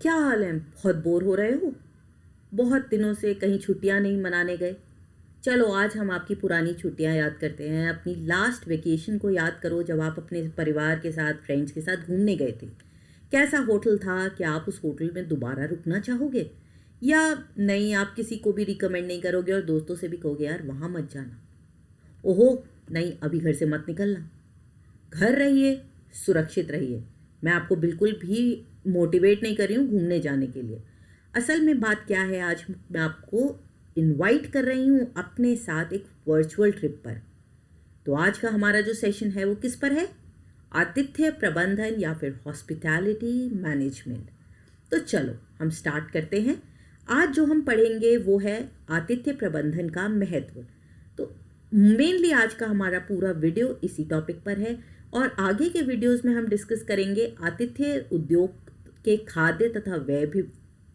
क्या हाल है? बहुत बोर हो रहे हो? बहुत दिनों से कहीं छुट्टियां नहीं मनाने गए? चलो आज हम आपकी पुरानी छुट्टियां याद करते हैं। अपनी लास्ट वेकेशन को याद करो जब आप अपने परिवार के साथ, फ्रेंड्स के साथ घूमने गए थे। कैसा होटल था? क्या आप उस होटल में दोबारा रुकना चाहोगे? या नहीं, आप किसी को भी रिकमेंड नहीं करोगे और दोस्तों से भी कहोगे यार वहाँ मत जाना? ओहो, नहीं, अभी घर से मत निकलना। घर रहिए, सुरक्षित रहिए। मैं आपको बिल्कुल भी मोटिवेट नहीं कर रही हूँ घूमने जाने के लिए। असल में बात क्या है, आज मैं आपको इनवाइट कर रही हूँ अपने साथ एक वर्चुअल ट्रिप पर। तो आज का हमारा जो सेशन है वो किस पर है? आतिथ्य प्रबंधन या फिर हॉस्पिटैलिटी मैनेजमेंट। तो चलो हम स्टार्ट करते हैं। आज जो हम पढ़ेंगे वो है आतिथ्य प्रबंधन का महत्व। तो मेनली आज का हमारा पूरा वीडियो इसी टॉपिक पर है और आगे के वीडियोस में हम डिस्कस करेंगे आतिथ्य उद्योग के खाद्य तथा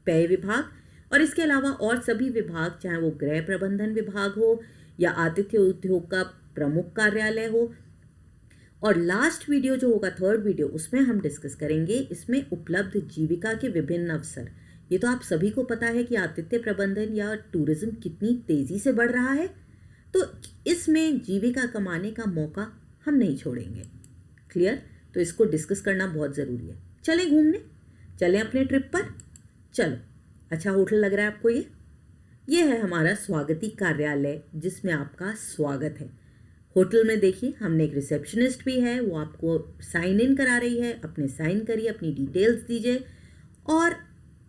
पेय विभाग और इसके अलावा और सभी विभाग, चाहे वो गृह प्रबंधन विभाग हो या आतिथ्य उद्योग का प्रमुख कार्यालय हो। और लास्ट वीडियो जो होगा, थर्ड वीडियो, उसमें हम डिस्कस करेंगे इसमें उपलब्ध जीविका के विभिन्न अवसर। ये तो आप सभी को पता है कि आतिथ्य प्रबंधन या टूरिज्म कितनी तेज़ी से बढ़ रहा है, तो इसमें जीविका कमाने का मौका हम नहीं छोड़ेंगे। क्लियर? तो इसको डिस्कस करना बहुत ज़रूरी है। चलें घूमने, चलें अपने ट्रिप पर। चलो, अच्छा होटल लग रहा है आपको? ये है हमारा स्वागती कार्यालय जिसमें आपका स्वागत है। होटल में देखिए हमने एक रिसेप्शनिस्ट भी है, वो आपको साइन इन करा रही है। अपने साइन करिए, अपनी डिटेल्स दीजिए और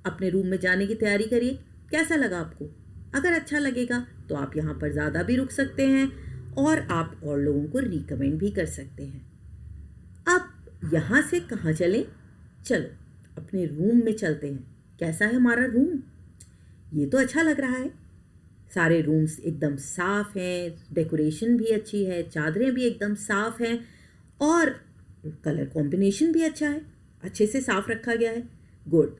अपने रूम में जाने की तैयारी करिए। कैसा लगा आपको? अगर अच्छा लगेगा तो आप यहाँ पर ज़्यादा भी रुक सकते हैं और आप और लोगों को रिकमेंड भी कर सकते हैं। अब यहाँ से कहाँ चलें? चलो अपने रूम में चलते हैं। कैसा है हमारा रूम? ये तो अच्छा लग रहा है। सारे रूम्स एकदम साफ हैं, डेकोरेशन भी अच्छी है, चादरें भी एकदम साफ हैं और कलर कॉम्बिनेशन भी अच्छा है, अच्छे से साफ रखा गया है। गुड।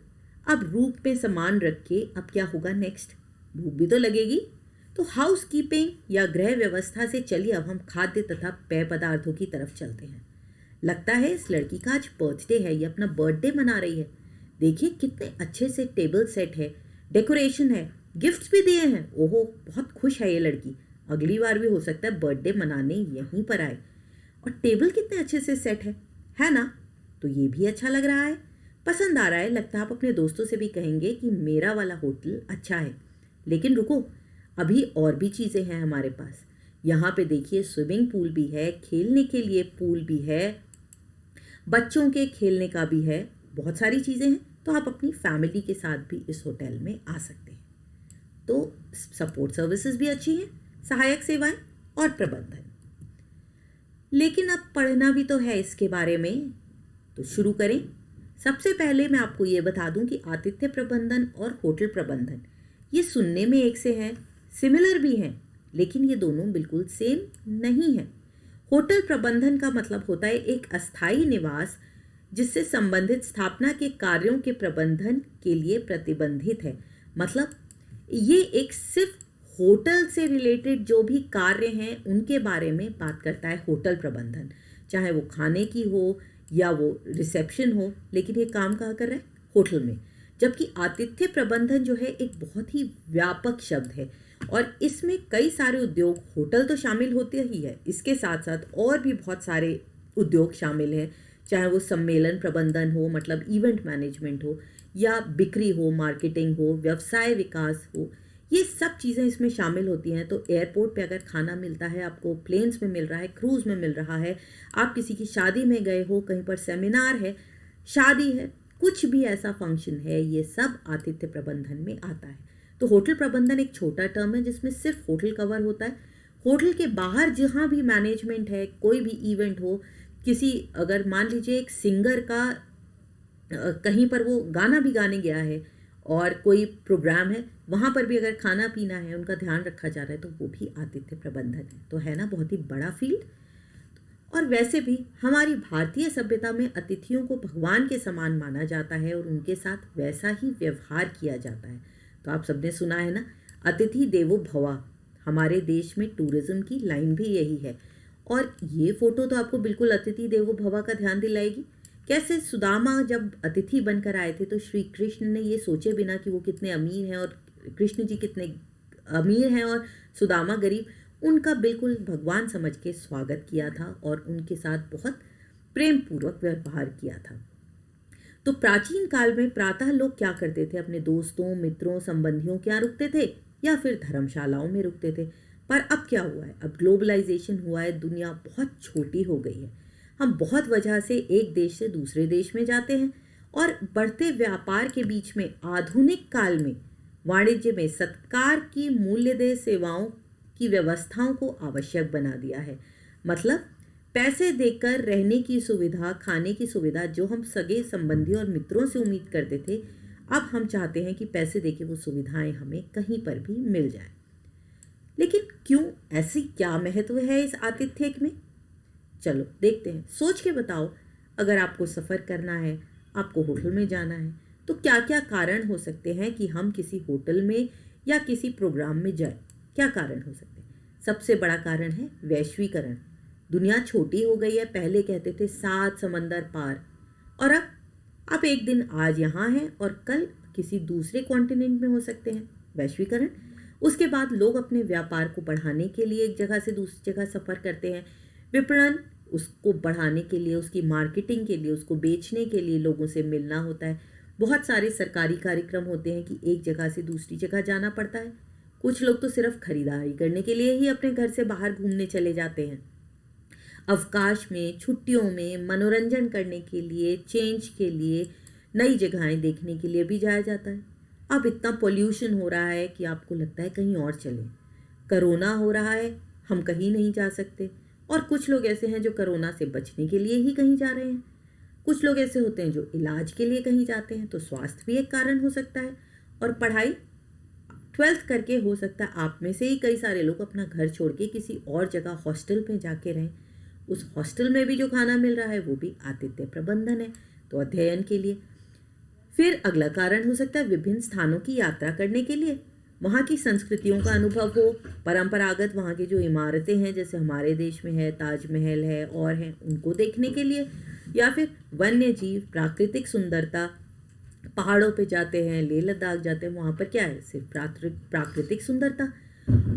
अब रूम में सामान रख के अब क्या होगा नेक्स्ट? भूख भी तो लगेगी। तो हाउस कीपिंग या गृह व्यवस्था से चलिए अब हम खाद्य तथा पेय पदार्थों की तरफ चलते हैं। लगता है इस लड़की का आज बर्थडे है, ये अपना बर्थडे मना रही है। देखिए कितने अच्छे से टेबल सेट है, डेकोरेशन है, गिफ्ट्स भी दिए हैं। ओहो, बहुत खुश है ये लड़की। अगली बार भी हो सकता है बर्थडे मनाने यहीं पर आए। और टेबल कितने अच्छे से सेट है ना? तो ये भी अच्छा लग रहा है, पसंद आ रहा है। लगता है आप अपने दोस्तों से भी कहेंगे कि मेरा वाला होटल अच्छा है। लेकिन रुको, अभी और भी चीज़ें हैं हमारे पास। यहाँ पे देखिए स्विमिंग पूल भी है, खेलने के लिए पूल भी है, बच्चों के खेलने का भी है, बहुत सारी चीज़ें हैं। तो आप अपनी फैमिली के साथ भी इस होटल में आ सकते हैं। तो सपोर्ट सर्विसेज भी अच्छी हैं, सहायक सेवाएं और प्रबंधन। लेकिन अब पढ़ना भी तो है इसके बारे में, तो शुरू करें। सबसे पहले मैं आपको ये बता दूं कि आतिथ्य प्रबंधन और होटल प्रबंधन ये सुनने में एक से हैं, सिमिलर भी हैं, लेकिन ये दोनों बिल्कुल सेम नहीं है। होटल प्रबंधन का मतलब होता है एक अस्थायी निवास जिससे संबंधित स्थापना के कार्यों के प्रबंधन के लिए प्रतिबंधित है। मतलब ये एक सिर्फ होटल से रिलेटेड जो भी कार्य हैं उनके बारे में बात करता है होटल प्रबंधन, चाहे वो खाने की हो या वो रिसेप्शन हो, लेकिन ये काम कहाँ कर रहा है? होटल में। जबकि आतिथ्य प्रबंधन जो है एक बहुत ही व्यापक शब्द है और इसमें कई सारे उद्योग, होटल तो शामिल होते ही है, इसके साथ साथ और भी बहुत सारे उद्योग शामिल हैं, चाहे वो सम्मेलन प्रबंधन हो, मतलब इवेंट मैनेजमेंट हो, या बिक्री हो, मार्केटिंग हो, व्यवसाय विकास हो, ये सब चीज़ें इसमें शामिल होती हैं। तो एयरपोर्ट पे अगर खाना मिलता है आपको, प्लेन्स में मिल रहा है, क्रूज़ में मिल रहा है, आप किसी की शादी में गए हो, कहीं पर सेमिनार है, शादी है, कुछ भी ऐसा फंक्शन है, ये सब आतिथ्य प्रबंधन में आता है। तो होटल प्रबंधन एक छोटा टर्म है जिसमें सिर्फ होटल कवर होता है। होटल के बाहर जहाँ भी मैनेजमेंट है, कोई भी इवेंट हो, किसी, अगर मान लीजिए एक सिंगर का कहीं पर वो गाना भी गाने गया है और कोई प्रोग्राम है, वहाँ पर भी अगर खाना पीना है, उनका ध्यान रखा जा रहा है, तो वो भी आतिथ्य प्रबंधन है। तो है ना बहुत ही बड़ा फील्ड। और वैसे भी हमारी भारतीय सभ्यता में अतिथियों को भगवान के समान माना जाता है और उनके साथ वैसा ही व्यवहार किया जाता है। तो आप सबने सुना है ना, अतिथि देवो भवा। हमारे देश में टूरिज्म की लाइन भी यही है और ये फ़ोटो तो आपको बिल्कुल अतिथि देवो भवा का ध्यान दिलाएगी। कैसे सुदामा जब अतिथि बनकर आए थे तो श्री कृष्ण ने ये सोचे बिना कि वो कितने अमीर हैं और कृष्ण जी कितने अमीर हैं और सुदामा गरीब, उनका बिल्कुल भगवान समझ के स्वागत किया था और उनके साथ बहुत प्रेम पूर्वक व्यवहार किया था। तो प्राचीन काल में प्रातः लोग क्या करते थे, अपने दोस्तों मित्रों संबंधियों के यहाँ रुकते थे या फिर धर्मशालाओं में रुकते थे। पर अब क्या हुआ है, अब ग्लोबलाइजेशन हुआ है, दुनिया बहुत छोटी हो गई है। हम बहुत वजह से एक देश से दूसरे देश में जाते हैं और बढ़ते व्यापार के बीच में आधुनिक काल में वाणिज्य में सत्कार की मूल्यदेय सेवाओं की व्यवस्थाओं को आवश्यक बना दिया है। मतलब पैसे देकर रहने की सुविधा, खाने की सुविधा जो हम सगे संबंधी और मित्रों से उम्मीद करते थे, अब हम चाहते हैं कि पैसे देके वो सुविधाएं हमें कहीं पर भी मिल जाए। लेकिन क्यों, ऐसी क्या महत्व है इस आतिथ्य में? चलो देखते हैं, सोच के बताओ। अगर आपको सफ़र करना है, आपको होटल में जाना है, तो क्या क्या कारण हो सकते हैं कि हम किसी होटल में या किसी प्रोग्राम में जाएं? क्या कारण हो सकते हैं? सबसे बड़ा कारण है वैश्वीकरण। दुनिया छोटी हो गई है। पहले कहते थे 7 समंदर पार, और अब आप एक दिन आज यहाँ हैं और कल किसी दूसरे कॉन्टिनेंट में हो सकते हैं। वैश्वीकरण। उसके बाद लोग अपने व्यापार को बढ़ाने के लिए एक जगह से दूसरी जगह सफ़र करते हैं। विपणन, उसको बढ़ाने के लिए, उसकी मार्केटिंग के लिए, उसको बेचने के लिए लोगों से मिलना होता है। बहुत सारे सरकारी कार्यक्रम होते हैं कि एक जगह से दूसरी जगह जाना पड़ता है। कुछ लोग तो सिर्फ खरीदारी करने के लिए ही अपने घर से बाहर घूमने चले जाते हैं। अवकाश में, छुट्टियों में, मनोरंजन करने के लिए, चेंज के लिए, नई जगहें देखने के लिए भी जाया जाता है। अब इतना पोल्यूशन हो रहा है कि आपको लगता है कहीं और चलें। कोरोना हो रहा है, हम कहीं नहीं जा सकते। और कुछ लोग ऐसे हैं जो कोरोना से बचने के लिए ही कहीं जा रहे हैं। कुछ लोग ऐसे होते हैं जो इलाज के लिए कहीं जाते हैं, तो स्वास्थ्य भी एक कारण हो सकता है। और पढ़ाई, 12th करके हो सकता है आप में से ही कई सारे लोग अपना घर छोड़ के किसी और जगह हॉस्टल में जाके रहें। उस हॉस्टल में भी जो खाना मिल रहा है वो भी आतिथ्य प्रबंधन है, तो अध्ययन के लिए। फिर अगला कारण हो सकता है विभिन्न स्थानों की यात्रा करने के लिए, वहाँ की संस्कृतियों का अनुभव हो, परंपरागत वहाँ की जो इमारतें हैं जैसे हमारे देश में है, ताजमहल है और हैं, उनको देखने के लिए। या फिर वन्य जीव, प्राकृतिक सुंदरता, पहाड़ों पे जाते हैं, लेह लद्दाख जाते हैं, वहाँ पर क्या है, सिर्फ प्राकृतिक सुंदरता।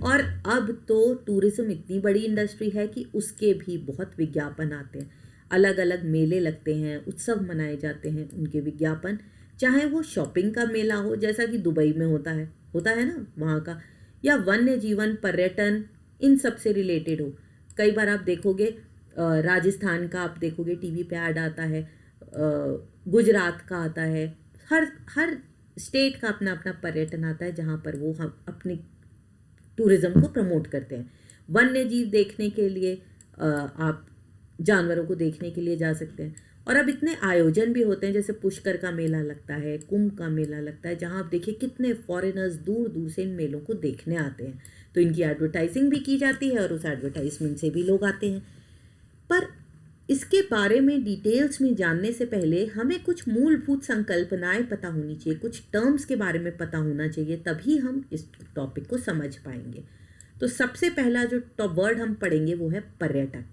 और अब तो टूरिज्म इतनी बड़ी इंडस्ट्री है कि उसके भी बहुत विज्ञापन आते हैं। अलग अलग मेले लगते हैं, उत्सव मनाए जाते हैं, उनके विज्ञापन, चाहे वो शॉपिंग का मेला हो जैसा कि दुबई में होता है ना वहाँ का, या वन्य जीवन, पर्यटन, इन सब से रिलेटेड हो। कई बार आप देखोगे राजस्थान का आप देखोगे टीवी पे ऐड आता है, गुजरात का आता है, हर स्टेट का अपना अपना पर्यटन आता है जहाँ पर वो हम अपनी टूरिज़्म को प्रमोट करते हैं। वन्य जीव देखने के लिए आप जानवरों को देखने के लिए जा सकते हैं। और अब इतने आयोजन भी होते हैं, जैसे पुष्कर का मेला लगता है, कुंभ का मेला लगता है, जहाँ आप देखिए कितने फॉरेनर्स दूर दूर से इन मेलों को देखने आते हैं। तो इनकी एडवर्टाइजिंग भी की जाती है और उस एडवर्टाइजमेंट से भी लोग आते हैं। पर इसके बारे में डिटेल्स में जानने से पहले हमें कुछ मूलभूत संकल्पनाएं पता होनी चाहिए, कुछ टर्म्स के बारे में पता होना चाहिए, तभी हम इस टॉपिक को समझ पाएंगे। तो सबसे पहला जो टॉप वर्ड हम पढ़ेंगे वो है पर्यटक।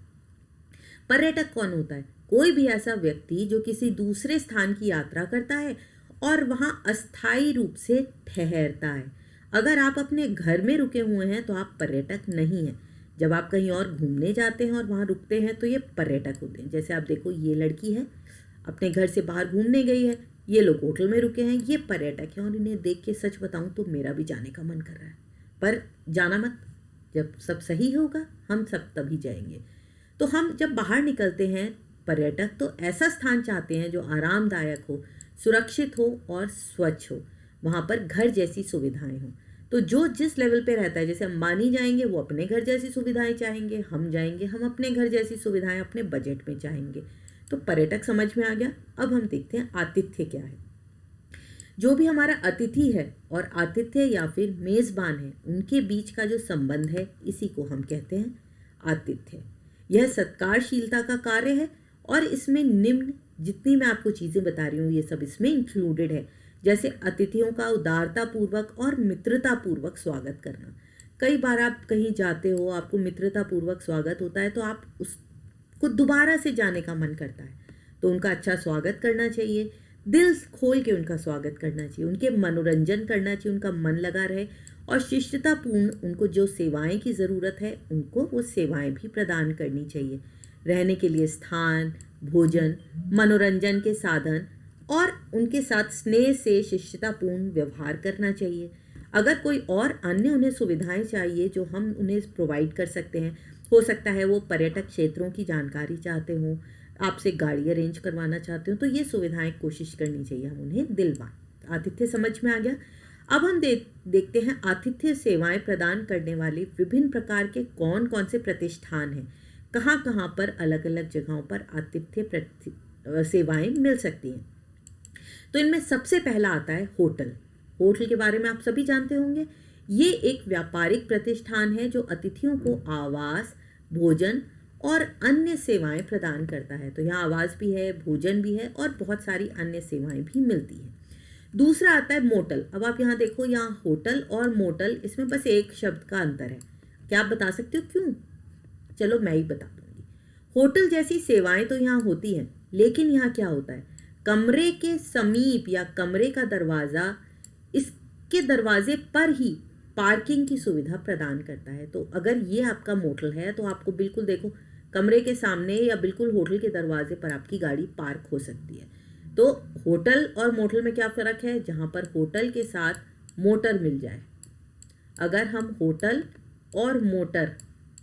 पर्यटक कौन होता है? कोई भी ऐसा व्यक्ति जो किसी दूसरे स्थान की यात्रा करता है और वहाँ अस्थायी रूप से ठहरता है। अगर आप अपने घर में रुके हुए हैं तो आप पर्यटक नहीं हैं। जब आप कहीं और घूमने जाते हैं और वहाँ रुकते हैं तो ये पर्यटक होते हैं। जैसे आप देखो, ये लड़की है, अपने घर से बाहर घूमने गई है, ये लोग होटल में रुके हैं, ये पर्यटक हैं। और इन्हें देख के सच बताऊँ तो मेरा भी जाने का मन कर रहा है, पर जाना मत, जब सब सही होगा हम सब तभी जाएंगे। तो हम जब बाहर निकलते हैं पर्यटक, तो ऐसा स्थान चाहते हैं जो आरामदायक हो, सुरक्षित हो और स्वच्छ हो, वहाँ पर घर जैसी सुविधाएं हों। तो जो जिस लेवल पे रहता है, जैसे अंबानी जाएंगे वो अपने घर जैसी सुविधाएं चाहेंगे, हम जाएंगे हम अपने घर जैसी सुविधाएं अपने बजट में चाहेंगे। तो पर्यटक समझ में आ गया। अब हम देखते हैं आतिथ्य क्या है। जो भी हमारा अतिथि है और आतिथ्य या फिर मेज़बान है, उनके बीच का जो संबंध है, इसी को हम कहते हैं आतिथ्य। यह सत्कारशीलता का कार्य है और इसमें निम्न जितनी मैं आपको चीज़ें बता रही हूँ ये सब इसमें इंक्लूडेड है। जैसे अतिथियों का उदारतापूर्वक और मित्रतापूर्वक स्वागत करना। कई बार आप कहीं जाते हो, आपको मित्रतापूर्वक स्वागत होता है तो आप उसको दोबारा से जाने का मन करता है। तो उनका अच्छा स्वागत करना चाहिए, दिल खोल के उनका स्वागत करना चाहिए, उनके मनोरंजन करना चाहिए, उनका मन लगा रहे और शिष्टतापूर्ण उनको जो सेवाएं की ज़रूरत है उनको वो सेवाएं भी प्रदान करनी चाहिए। रहने के लिए स्थान, भोजन, मनोरंजन के साधन और उनके साथ स्नेह से शिष्टतापूर्ण व्यवहार करना चाहिए। अगर कोई और अन्य उन्हें सुविधाएं चाहिए जो हम उन्हें प्रोवाइड कर सकते हैं, हो सकता है वो पर्यटक क्षेत्रों की जानकारी चाहते हों, आपसे गाड़ी अरेंज करवाना चाहते हो, तो ये सुविधाएं कोशिश करनी चाहिए हम उन्हें दिलवाएं। आतिथ्य समझ में आ गया। अब हम देखते हैं आतिथ्य सेवाएं प्रदान करने वाले विभिन्न प्रकार के कौन कौन से प्रतिष्ठान हैं, कहाँ कहाँ पर अलग अलग जगहों पर आतिथ्य सेवाएं मिल सकती हैं। तो इनमें सबसे पहला आता है होटल। होटल के बारे में आप सभी जानते होंगे। ये एक व्यापारिक प्रतिष्ठान है जो अतिथियों को आवास, भोजन और अन्य सेवाएं प्रदान करता है। तो यहाँ आवास भी है, भोजन भी है और बहुत सारी अन्य सेवाएं भी मिलती हैं। दूसरा आता है मोटल। अब आप यहाँ देखो, यहाँ होटल और मोटल, इसमें बस एक शब्द का अंतर है। क्या आप बता सकते हो क्यों? चलो मैं ही बता दूंगी। होटल जैसी सेवाएं तो यहाँ होती हैं, लेकिन यहाँ क्या होता है, कमरे के समीप या कमरे का दरवाज़ा, इसके दरवाजे पर ही पार्किंग की सुविधा प्रदान करता है। तो अगर ये आपका मोटल है तो आपको बिल्कुल देखो कमरे के सामने या बिल्कुल होटल के दरवाजे पर आपकी गाड़ी पार्क हो सकती है। तो होटल और मोटल में क्या फ़र्क है? जहाँ पर होटल के साथ मोटर मिल जाए। अगर हम होटल और मोटर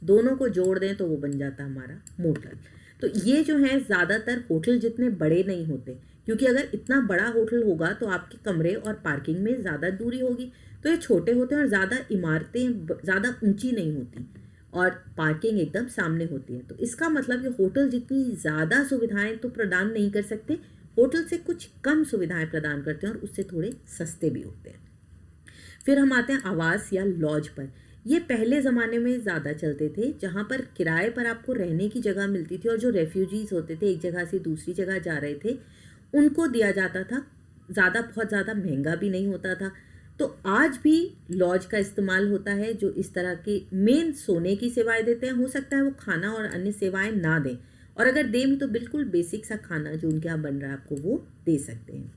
दोनों को जोड़ दें तो वो बन जाता है हमारा मोटल। तो ये जो है ज़्यादातर होटल जितने बड़े नहीं होते, क्योंकि अगर इतना बड़ा होटल होगा तो आपके कमरे और पार्किंग में ज़्यादा दूरी होगी। तो ये छोटे होते हैं और ज़्यादा इमारतें ज़्यादा ऊंची नहीं होती और पार्किंग एकदम सामने होती है। तो इसका मतलब ये होटल जितनी ज़्यादा सुविधाएं तो प्रदान नहीं कर सकते, होटल से कुछ कम सुविधाएं प्रदान करते हैं और उससे थोड़े सस्ते भी होते हैं। फिर हम आते हैं आवास या लॉज पर। ये पहले ज़माने में ज़्यादा चलते थे, जहाँ पर किराए पर आपको रहने की जगह मिलती थी और जो रेफ्यूजीज़ होते थे, एक जगह से दूसरी जगह जा रहे थे, उनको दिया जाता था। बहुत ज़्यादा महंगा भी नहीं होता था। तो आज भी लॉज का इस्तेमाल होता है, जो इस तरह के मेन सोने की सेवाएं देते हैं। हो सकता है वो खाना और अन्य सेवाएं ना दें, और अगर दें भी तो बिल्कुल बेसिक सा खाना जो उनके यहाँ बन रहा है आपको वो दे सकते हैं।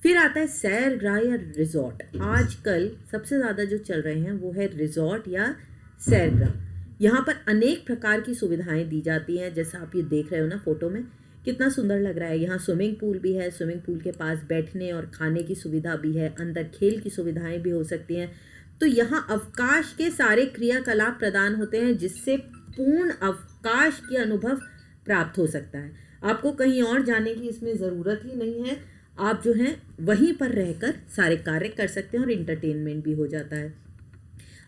फिर आता है सैरगृह या रिजॉर्ट। आजकल सबसे ज़्यादा जो चल रहे हैं वो है रिजॉर्ट या सैरगृह। यहाँ पर अनेक प्रकार की सुविधाएं दी जाती हैं, जैसा आप ये देख रहे हो ना फोटो में, कितना सुंदर लग रहा है। यहाँ स्विमिंग पूल भी है, स्विमिंग पूल के पास बैठने और खाने की सुविधा भी है, अंदर खेल की सुविधाएं भी हो सकती हैं। तो यहाँ अवकाश के सारे क्रियाकलाप प्रदान होते हैं, जिससे पूर्ण अवकाश की अनुभव प्राप्त हो सकता है। आपको कहीं और जाने की इसमें ज़रूरत ही नहीं है। आप जो हैं वहीं पर रहकर सारे कार्य कर सकते हैं और इंटरटेनमेंट भी हो जाता है।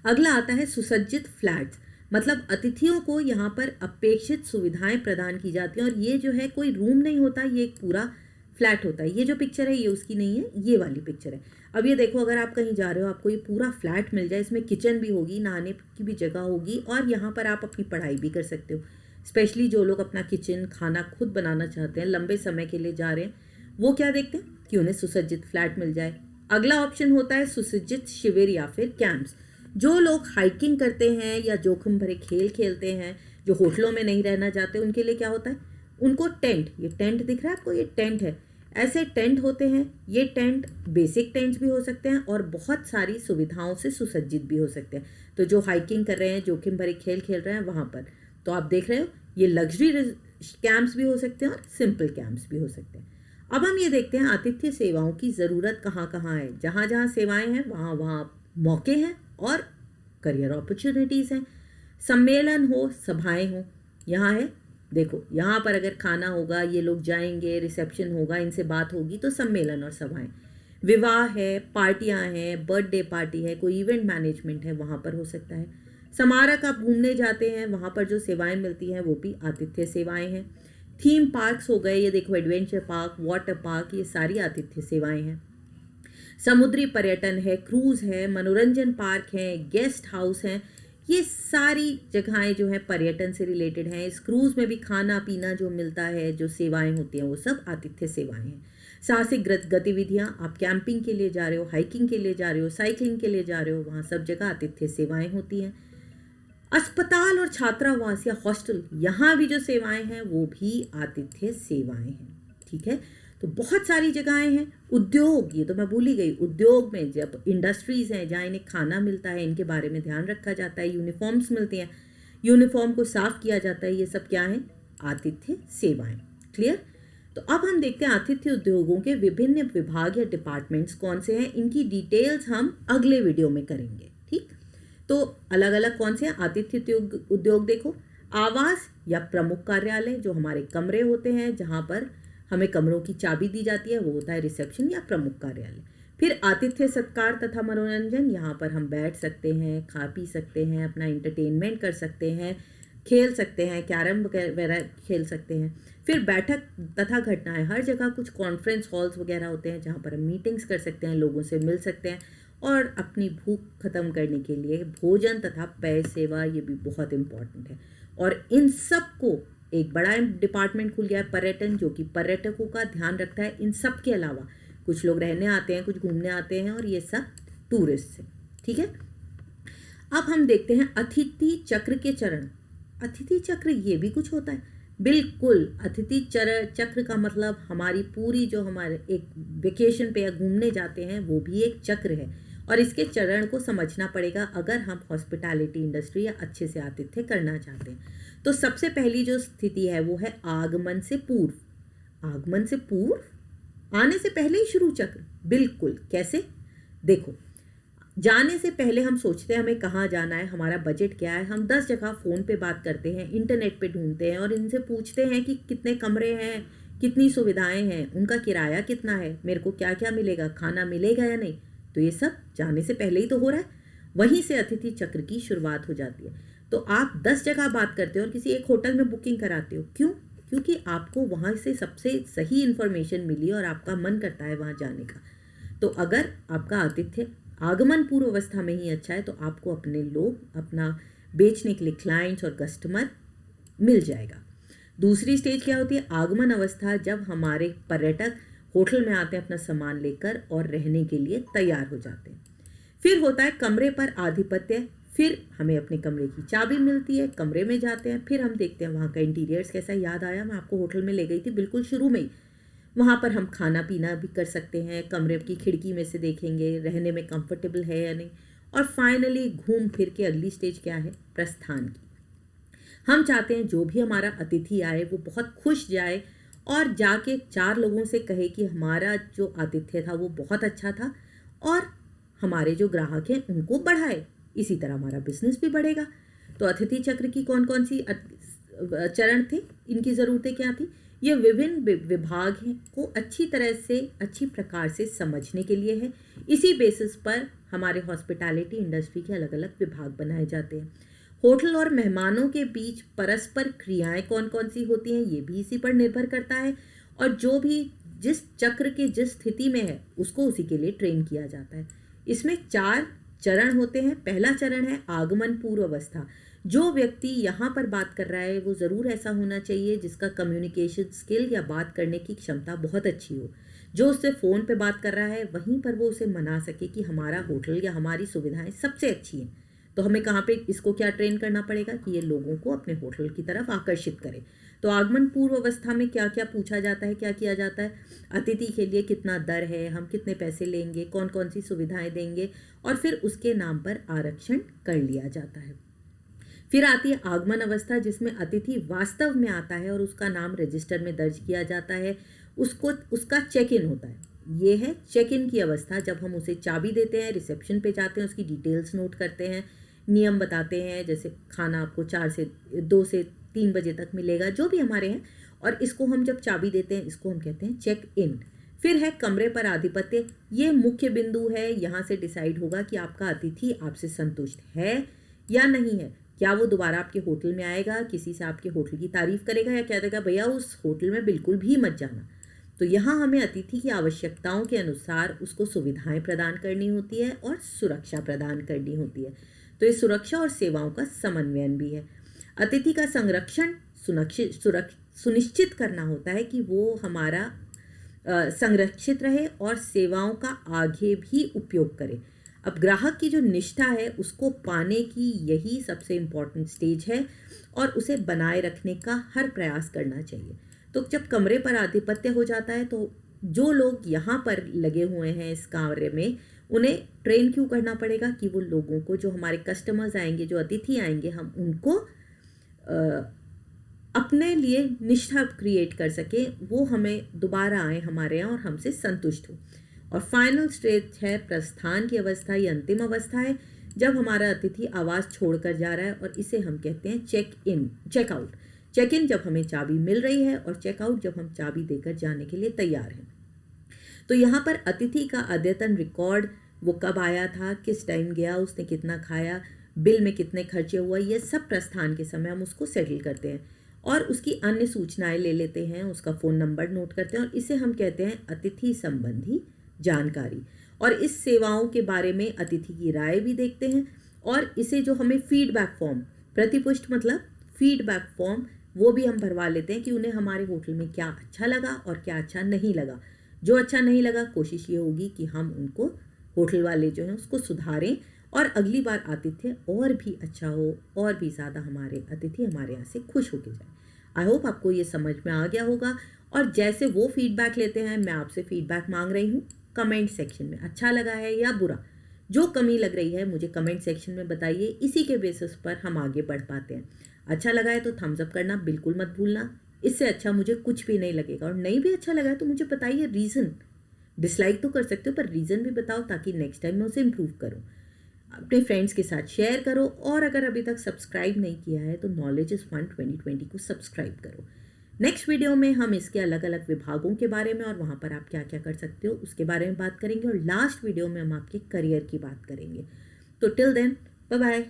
अगला आता है सुसज्जित फ्लैट्स। मतलब अतिथियों को यहाँ पर अपेक्षित सुविधाएं प्रदान की जाती हैं, और ये जो है कोई रूम नहीं होता, ये एक पूरा फ्लैट होता है। ये जो पिक्चर है ये उसकी नहीं है, ये वाली पिक्चर है। अब ये देखो, अगर आप कहीं जा रहे हो, आपको ये पूरा फ्लैट मिल जाए, इसमें किचन भी होगी, नहाने की भी जगह होगी, और यहाँ पर आप अपनी पढ़ाई भी कर सकते हो। स्पेशली जो लोग अपना किचन खाना खुद बनाना चाहते हैं, लंबे समय के लिए जा रहे हैं, वो क्या देखते हैं कि उन्हें सुसज्जित फ्लैट मिल जाए। अगला ऑप्शन होता है सुसज्जित शिविर या फिर कैंप्स। जो लोग हाइकिंग करते हैं या जोखिम भरे खेल खेलते हैं, जो होटलों में नहीं रहना चाहते, उनके लिए क्या होता है, उनको टेंट, ये टेंट दिख रहा है आपको, ये टेंट है, ऐसे टेंट होते हैं। ये टेंट बेसिक टेंट्स भी हो सकते हैं और बहुत सारी सुविधाओं से सुसज्जित भी हो सकते हैं। तो जो हाइकिंग कर रहे हैं, जोखिम भरे खेल खेल रहे हैं, वहाँ पर तो आप देख रहे हो, ये लग्जरी कैंप्स भी हो सकते हैं और सिंपल कैंप्स भी हो सकते हैं। अब हम ये देखते हैं आतिथ्य सेवाओं की ज़रूरत कहाँ कहाँ है। जहाँ जहाँ सेवाएं हैं वहाँ वहाँ मौके हैं और करियर अपॉर्चुनिटीज़ हैं। सम्मेलन हो, सभाएं हो, यहाँ है, देखो यहाँ पर अगर खाना होगा, ये लोग जाएंगे, रिसेप्शन होगा, इनसे बात होगी, तो सम्मेलन और सभाएं। विवाह है, पार्टियां हैं, बर्थडे पार्टी है, कोई इवेंट मैनेजमेंट है, वहाँ पर हो सकता है। स्मारक आप घूमने जाते हैं, वहाँ पर जो सेवाएं मिलती हैं वो भी आतिथ्य सेवाएं हैं। थीम पार्क्स हो गए, ये देखो एडवेंचर पार्क, वाटर पार्क, ये सारी आतिथ्य सेवाएं हैं। समुद्री पर्यटन है, क्रूज़ है, मनोरंजन पार्क है, गेस्ट हाउस हैं, ये सारी जगहें जो हैं पर्यटन से रिलेटेड हैं। इस क्रूज़ में भी खाना पीना जो मिलता है, जो सेवाएं होती हैं, वो सब आतिथ्य सेवाएं हैं। साहसिक गतिविधियाँ, आप कैंपिंग के लिए जा रहे हो, हाइकिंग के लिए जा रहे हो, साइकिलिंग के लिए जा रहे हो, वहाँ सब जगह आतिथ्य सेवाएं होती हैं। अस्पताल और छात्रावास या हॉस्टल, यहाँ भी जो सेवाएं हैं वो भी आतिथ्य सेवाएं हैं। ठीक है। तो बहुत सारी जगहें हैं। उद्योग, ये तो मैं भूल ही गई, उद्योग में जब इंडस्ट्रीज़ हैं जहाँ इन्हें खाना मिलता है, इनके बारे में ध्यान रखा जाता है, यूनिफॉर्म्स मिलती हैं, यूनिफॉर्म को साफ़ किया जाता है, ये सब क्या है? आतिथ्य सेवाएं। क्लियर? तो अब हम देखते हैं आतिथ्य उद्योगों के विभिन्न विभाग या डिपार्टमेंट्स कौन से हैं। इनकी डिटेल्स हम अगले वीडियो में करेंगे, ठीक। तो अलग अलग कौन से हैं आतिथ्य उद्योग? देखो, आवास या प्रमुख कार्यालय, जो हमारे कमरे होते हैं जहाँ पर हमें कमरों की चाबी दी जाती है, वो होता है रिसेप्शन या प्रमुख कार्यालय। फिर आतिथ्य सत्कार तथा मनोरंजन, यहाँ पर हम बैठ सकते हैं, खा पी सकते हैं, अपना इंटरटेनमेंट कर सकते हैं, खेल सकते हैं, कैरम वगैरह खेल सकते हैं। फिर बैठक तथा घटनाएं, हर जगह कुछ कॉन्फ्रेंस हॉल्स वगैरह होते हैं जहाँ पर हम मीटिंग्स कर सकते हैं, लोगों से मिल सकते हैं, और अपनी भूख खत्म करने के लिए भोजन तथा पेय सेवा, ये भी बहुत इम्पॉर्टेंट है। और इन सब को एक बड़ा डिपार्टमेंट खुल गया है पर्यटन, जो कि पर्यटकों का ध्यान रखता है। इन सब के अलावा कुछ लोग रहने आते हैं, कुछ घूमने आते हैं, और ये सब टूरिस्ट हैं, ठीक है। अब हम देखते हैं अतिथि चक्र के चरण। अतिथि चक्र ये भी कुछ होता है? बिल्कुल। अतिथि चक्र का मतलब हमारी पूरी जो हमारे एक वेकेशन पे या घूमने जाते हैं, वो भी एक चक्र है, और इसके चरण को समझना पड़ेगा अगर हम हॉस्पिटैलिटी इंडस्ट्री या अच्छे से आतिथ्य करना चाहते हैं। तो सबसे पहली जो स्थिति है वो है आगमन से पूर्व। आगमन से पूर्व, आने से पहले ही शुरू चक्र। बिल्कुल। कैसे? देखो, जाने से पहले हम सोचते हैं हमें कहाँ जाना है, हमारा बजट क्या है, हम 10 जगह फ़ोन पे बात करते हैं, इंटरनेट पे ढूंढते हैं, और इनसे पूछते हैं कि कितने कमरे हैं, कितनी सुविधाएं हैं, उनका किराया कितना है, मेरे को क्या क्या मिलेगा, खाना मिलेगा या नहीं। तो ये सब जाने से पहले ही तो हो रहा है। वहीं से अतिथि चक्र की शुरुआत हो जाती है। तो आप 10 जगह बात करते हो और किसी एक होटल में बुकिंग कराते हो, क्यों? क्योंकि आपको वहाँ से सबसे सही इन्फॉर्मेशन मिली और आपका मन करता है वहाँ जाने का। तो अगर आपका आतिथ्य आगमन पूर्व अवस्था में ही अच्छा है, तो आपको अपने लोग, अपना बेचने के लिए क्लाइंट्स और कस्टमर मिल जाएगा। दूसरी स्टेज क्या होती है? आगमन अवस्था, जब हमारे पर्यटक होटल में आते हैं अपना सामान लेकर और रहने के लिए तैयार हो जाते हैं। फिर होता है कमरे पर आधिपत्य। फिर हमें अपने कमरे की चाबी मिलती है, कमरे में जाते हैं, फिर हम देखते हैं वहाँ का इंटीरियर्स कैसा। याद आया, मैं आपको होटल में ले गई थी बिल्कुल शुरू में ही। वहाँ पर हम खाना पीना भी कर सकते हैं, कमरे की खिड़की में से देखेंगे रहने में कंफर्टेबल है या नहीं। और फाइनली घूम फिर के अगली स्टेज क्या है? प्रस्थान की। हम चाहते हैं जो भी हमारा अतिथि आए वो बहुत खुश जाए और जाके 4 लोगों से कहे कि हमारा जो आतिथ्य था वो बहुत अच्छा था, और हमारे जो ग्राहक हैं उनको बढ़ाए। इसी तरह हमारा बिजनेस भी बढ़ेगा। तो अतिथि चक्र की कौन कौन सी चरण थे, इनकी ज़रूरतें क्या थी? ये विभिन्न विभाग हैं को अच्छी तरह से, अच्छी प्रकार से समझने के लिए है। इसी बेसिस पर हमारे हॉस्पिटैलिटी इंडस्ट्री के अलग अलग विभाग बनाए जाते हैं। होटल और मेहमानों के बीच परस्पर क्रियाएं कौन कौन सी होती हैं, ये भी इसी पर निर्भर करता है। और जो भी जिस चक्र के जिस स्थिति में है उसको उसी के लिए ट्रेन किया जाता है। इसमें 4 चरण होते हैं। पहला चरण है आगमन पूर्व अवस्था। जो व्यक्ति यहाँ पर बात कर रहा है वो ज़रूर ऐसा होना चाहिए जिसका कम्युनिकेशन स्किल या बात करने की क्षमता बहुत अच्छी हो। जो उससे फ़ोन पे बात कर रहा है वहीं पर वो उसे मना सके कि हमारा होटल या हमारी सुविधाएं सबसे अच्छी हैं। तो हमें कहाँ पे इसको क्या ट्रेन करना पड़ेगा कि ये लोगों को अपने होटल की तरफ आकर्षित करे। तो आगमन पूर्व अवस्था में क्या क्या पूछा जाता है, क्या किया जाता है? अतिथि के लिए कितना दर है, हम कितने पैसे लेंगे, कौन कौन सी सुविधाएं देंगे, और फिर उसके नाम पर आरक्षण कर लिया जाता है। फिर आती है आगमन अवस्था, जिसमें अतिथि वास्तव में आता है और उसका नाम रजिस्टर में दर्ज किया जाता है। उसका चेक इन होता है। ये है चेक इन की अवस्था, जब हम उसे चाबी देते हैं, रिसेप्शन पे जाते हैं, उसकी डिटेल्स नोट करते हैं, नियम बताते हैं, जैसे खाना आपको 2 से 3 बजे तक मिलेगा, जो भी हमारे हैं। और इसको हम जब चाबी देते हैं इसको हम कहते हैं चेक इन। फिर है कमरे पर आधिपत्य। ये मुख्य बिंदु है, यहाँ से डिसाइड होगा कि आपका अतिथि आपसे संतुष्ट है या नहीं है। क्या वो दोबारा आपके होटल में आएगा, किसी से आपके होटल की तारीफ करेगा, या कह देगा भैया उस होटल में बिल्कुल भी मत जाना। तो यहाँ हमें अतिथि की आवश्यकताओं के अनुसार उसको सुविधाएं प्रदान करनी होती है और सुरक्षा प्रदान करनी होती है। तो ये सुरक्षा और सेवाओं का समन्वयन भी है। अतिथि का संरक्षण सुनिश्चित करना होता है कि वो हमारा संरक्षित रहे और सेवाओं का आगे भी उपयोग करे। अब ग्राहक की जो निष्ठा है उसको पाने की यही सबसे इम्पॉर्टेंट स्टेज है और उसे बनाए रखने का हर प्रयास करना चाहिए। तो जब कमरे पर आधिपत्य हो जाता है तो जो लोग यहाँ पर लगे हुए हैं इस कार्य में, उन्हें ट्रेन क्यों करना पड़ेगा कि वो लोगों को, जो हमारे कस्टमर्स आएंगे, जो अतिथि आएंगे, हम उनको अपने लिए निष्ठा क्रिएट कर सके, वो हमें दोबारा आए हमारे यहाँ और हमसे संतुष्ट हो। और फाइनल स्टेज है प्रस्थान की अवस्था, ये अंतिम अवस्था है जब हमारा अतिथि आवास छोड़कर जा रहा है, और इसे हम कहते हैं check in, checkout. Check in जब हमें चाबी मिल रही है और चेकआउट जब हम चाबी देकर जाने के लिए तैयार हैं। तो यहाँ पर अतिथि का अद्यतन रिकॉर्ड, वो कब आया था, किस टाइम गया, उसने कितना खाया, बिल में कितने खर्चे हुआ, ये सब प्रस्थान के समय हम उसको सेटल करते हैं और उसकी अन्य सूचनाएं ले लेते हैं, उसका फ़ोन नंबर नोट करते हैं, और इसे हम कहते हैं अतिथि संबंधी जानकारी। और इस सेवाओं के बारे में अतिथि की राय भी देखते हैं, और इसे जो हमें फीडबैक फॉर्म, प्रतिपुष्ट मतलब फीडबैक फॉर्म, वो भी हम भरवा लेते हैं कि उन्हें हमारे होटल में क्या अच्छा लगा और क्या अच्छा नहीं लगा। जो अच्छा नहीं लगा, कोशिश ये होगी कि हम उनको, होटल वाले जो हैं, उसको सुधारें और अगली बार आतिथ्य और भी अच्छा हो, और भी ज़्यादा हमारे अतिथि हमारे यहाँ से खुश होके जाए। आई होप आपको ये समझ में आ गया होगा। और जैसे वो फीडबैक लेते हैं, मैं आपसे फीडबैक मांग रही हूँ कमेंट सेक्शन में, अच्छा लगा है या बुरा, जो कमी लग रही है मुझे कमेंट सेक्शन में बताइए। इसी के बेसिस पर हम आगे बढ़ पाते हैं। अच्छा लगा है तो थम्स अप करना बिल्कुल मत भूलना, इससे अच्छा मुझे कुछ भी नहीं लगेगा। और नहीं भी अच्छा लगा है तो मुझे बताइए रीज़न। डिसलाइक तो कर सकते हो पर रीज़न भी बताओ, ताकि नेक्स्ट टाइम मैं उसे इम्प्रूव करूँ। अपने फ्रेंड्स के साथ शेयर करो, और अगर अभी तक सब्सक्राइब नहीं किया है तो नॉलेज इज़ फन 2020 को सब्सक्राइब करो। नेक्स्ट वीडियो में हम इसके अलग अलग विभागों के बारे में और वहाँ पर आप क्या क्या कर सकते हो उसके बारे में बात करेंगे, और लास्ट वीडियो में हम आपके करियर की बात करेंगे। तो टिल देन, बाय बाय।